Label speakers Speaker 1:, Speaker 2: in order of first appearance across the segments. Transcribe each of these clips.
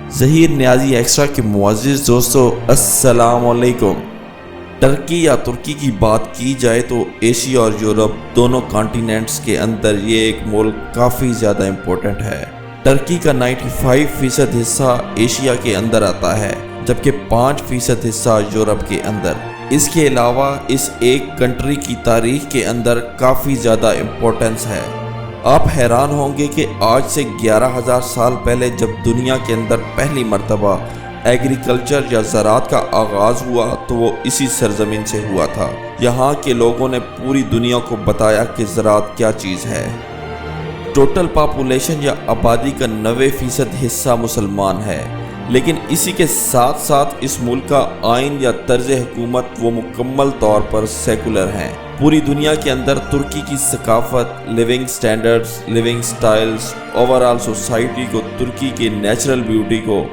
Speaker 1: ظہیر نیازی extra کے معزز دوستو السلام علیکم۔ ٹرکی یا ترکی کی بات کی جائے تو ایشیا اور یورپ دونوں کانٹیننٹس کے اندر یہ ایک ملک کافی زیادہ امپورٹنٹ ہے۔ ٹرکی کا 95% حصہ ایشیا کے اندر آتا ہے جبکہ 5% حصہ یورپ کے اندر۔ اس کے علاوہ اس ایک کنٹری کی تاریخ کے اندر کافی زیادہ امپورٹنس ہے۔ آپ حیران ہوں گے کہ آج سے 11,000 سال پہلے جب دنیا کے اندر پہلی مرتبہ ایگریکلچر یا زراعت کا آغاز ہوا تو وہ اسی سرزمین سے ہوا تھا۔ یہاں کے لوگوں نے پوری دنیا کو بتایا کہ زراعت کیا چیز ہے۔ ٹوٹل پاپولیشن یا آبادی کا 90% حصہ مسلمان ہے، لیکن اسی کے ساتھ ساتھ اس ملک کا آئین یا طرز حکومت وہ مکمل طور پر سیکولر ہیں۔ پوری دنیا کے اندر ترکی کی ثقافت، living standards, living styles, overall society کو، ترکی کے نیچرل بیوٹی کو،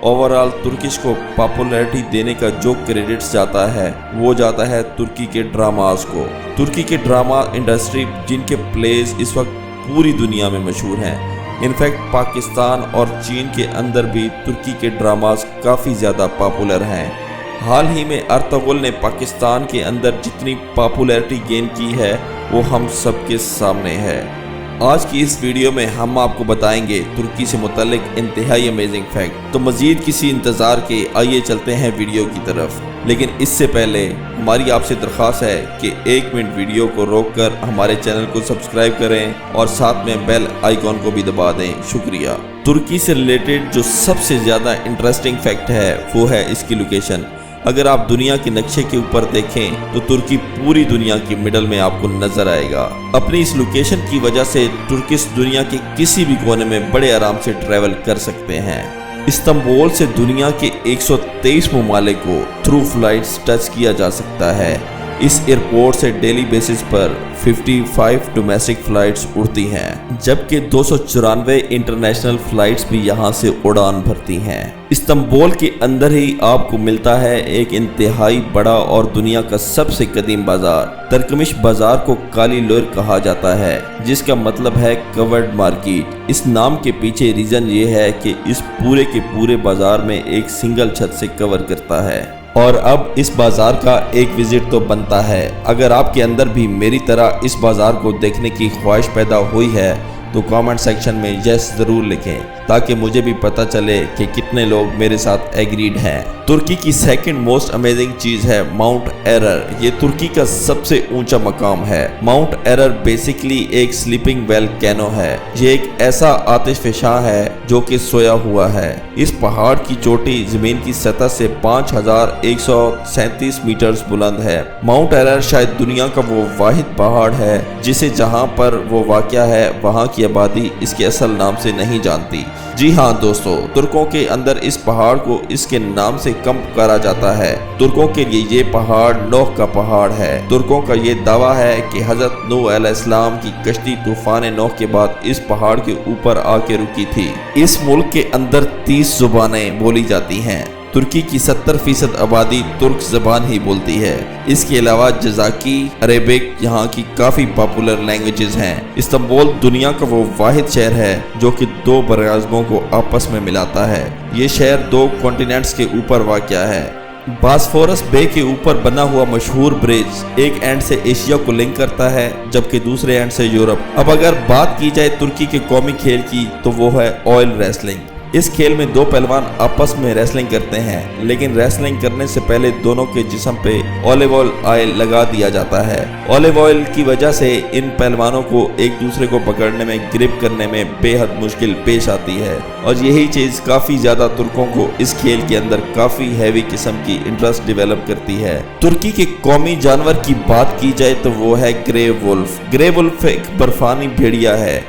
Speaker 1: اوورآل ترکش کو پاپولیرٹی دینے کا جو کریڈٹس جاتا ہے وہ جاتا ہے ترکی کے ڈراماز کو۔ ترکی کے ڈرامہ انڈسٹری جن کے پلیز اس وقت پوری دنیا میں مشہور ہیں۔ انفیکٹ پاکستان اور چین کے اندر بھی ترکی کے ڈراماز کافی زیادہ پاپولر ہیں۔ حال ہی میں ارطغرل نے پاکستان کے اندر جتنی پاپولیرٹی گین کی ہے وہ ہم سب کے سامنے ہے۔ آج کی اس ویڈیو میں ہم آپ کو بتائیں گے ترکی سے متعلق انتہائی امیزنگ فیکٹ۔ تو مزید کسی انتظار کے آئیے چلتے ہیں ویڈیو کی طرف، لیکن اس سے پہلے ہماری آپ سے درخواست ہے کہ 1 منٹ ویڈیو کو روک کر ہمارے چینل کو سبسکرائب کریں اور ساتھ میں بیل آئیکن کو بھی دبا دیں۔ شکریہ۔ ترکی سے ریلیٹڈ جو سب سے زیادہ انٹرسٹنگ فیکٹ ہے وہ ہے اس کی لوکیشن۔ اگر آپ دنیا کے نقشے کے اوپر دیکھیں تو ترکی پوری دنیا کی مڈل میں آپ کو نظر آئے گا۔ اپنی اس لوکیشن کی وجہ سے ترکس دنیا کے کسی بھی کونے میں بڑے آرام سے ٹریول کر سکتے ہیں۔ استنبول سے دنیا کے 123 ممالک کو تھرو فلائٹس ٹچ کیا جا سکتا ہے۔ اس ایئرپورٹ سے ڈیلی بیسس پر 55 ڈومیسٹک فلائٹس اڑتی ہیں جبکہ 294 انٹرنیشنل فلائٹس بھی یہاں سے اڑان بھرتی ہیں۔ استنبول کے اندر ہی آپ کو ملتا ہے ایک انتہائی بڑا اور دنیا کا سب سے قدیم بازار۔ ترکمش بازار کو کالی لور کہا جاتا ہے جس کا مطلب ہے کورڈ مارکیٹ۔ اس نام کے پیچھے ریزن یہ ہے کہ اس پورے کے پورے بازار میں ایک سنگل چھت سے کور کرتا ہے۔ اور اب اس بازار کا ایک وزٹ تو بنتا ہے۔ اگر آپ کے اندر بھی میری طرح اس بازار کو دیکھنے کی خواہش پیدا ہوئی ہے تو کامنٹ سیکشن میں یس ضرور لکھیں تاکہ مجھے بھی پتہ چلے کہ کتنے لوگ میرے ساتھ ایگریڈ ہیں۔ ترکی کی سیکنڈ موسٹ امیزنگ چیز ہے ماؤنٹ ایرر۔ یہ ترکی کا سب سے اونچا مقام ہے۔ ماؤنٹ ایرر بیسیکلی ایک سلیپنگ ویلکینو ہے۔ یہ ایک ایسا آتش فشاں ہے جو کہ سویا ہوا ہے۔ اس پہاڑ کی چوٹی زمین کی سطح سے 5137 میٹرز بلند ہے۔ ماؤنٹ ایرر شاید دنیا کا وہ واحد پہاڑ ہے جسے جہاں پر وہ واقع ہے وہاں کی آبادی اس کے اصل نام سے نہیں جانتی۔ جی ہاں دوستو، ترکوں کے اندر اس پہاڑ کو اس کے نام سے کم پکارا جاتا ہے۔ ترکوں کے لیے یہ پہاڑ نوح کا پہاڑ ہے۔ ترکوں کا یہ دعویٰ ہے کہ حضرت نوح علیہ السلام کی کشتی طوفان نوح کے بعد اس پہاڑ کے اوپر آ کے رکی تھی۔ اس ملک کے اندر 30 زبانیں بولی جاتی ہیں۔ ترکی کی 70% آبادی ترک زبان ہی بولتی ہے۔ اس کے علاوہ جزاکی، عربک یہاں کی کافی پاپولر لینگویجز ہیں۔ استنبول دنیا کا وہ واحد شہر ہے جو کہ 2 براعظموں کو آپس میں ملاتا ہے۔ یہ شہر 2 کانٹیننٹس کے اوپر واقع ہے۔ باسفورس بے کے اوپر بنا ہوا مشہور برج ایک اینڈ سے ایشیا کو لنک کرتا ہے جبکہ دوسرے اینڈ سے یورپ۔ اب اگر بات کی جائے ترکی کے قومی کھیل کی تو وہ ہے آئل ریسلنگ۔ اس کھیل میں 2 پہلوان آپس میں ریسلنگ کرتے ہیں، لیکن ریسلنگ کرنے سے پہلے دونوں کے جسم پہ اولیو آئل لگا دیا جاتا ہے۔ اولیو آئل کی وجہ سے ان پہلوانوں کو ایک دوسرے کو پکڑنے میں، گرپ کرنے میں بے حد مشکل پیش آتی ہے، اور یہی چیز کافی زیادہ ترکوں کو اس کھیل کے اندر کافی ہیوی قسم کی انٹرسٹ ڈیولپ کرتی ہے۔ ترکی کے قومی جانور کی بات کی جائے تو وہ ہے گرے وولف۔ گرے وولف ایک برفانی بھیڑیا ہے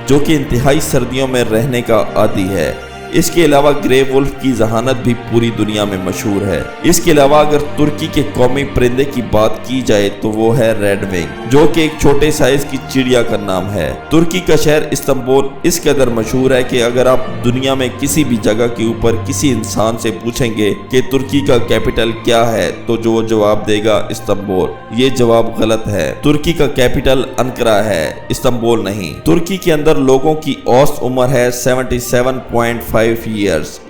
Speaker 1: جو کہ انتہائی سردیوں میں رہنے کا عادی ہے۔ اس کے علاوہ گرے وولف کی ذہانت بھی پوری دنیا میں مشہور ہے۔ اس کے علاوہ اگر ترکی کے قومی پرندے کی بات کی جائے تو وہ ہے ریڈ ونگ، جو کہ ایک چھوٹے سائز کی چڑیا کا نام ہے۔ ترکی کا شہر استنبول اس قدر مشہور ہے کہ اگر آپ دنیا میں کسی بھی جگہ کے اوپر کسی انسان سے پوچھیں گے کہ ترکی کا کیپٹل کیا ہے تو جو جواب دے گا استنبول۔ یہ جواب غلط ہے۔ ترکی کا کیپٹل انقرہ ہے، استنبول نہیں۔ ترکی کے اندر لوگوں کی اوسط عمر ہے 77.5 5 years।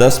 Speaker 1: $10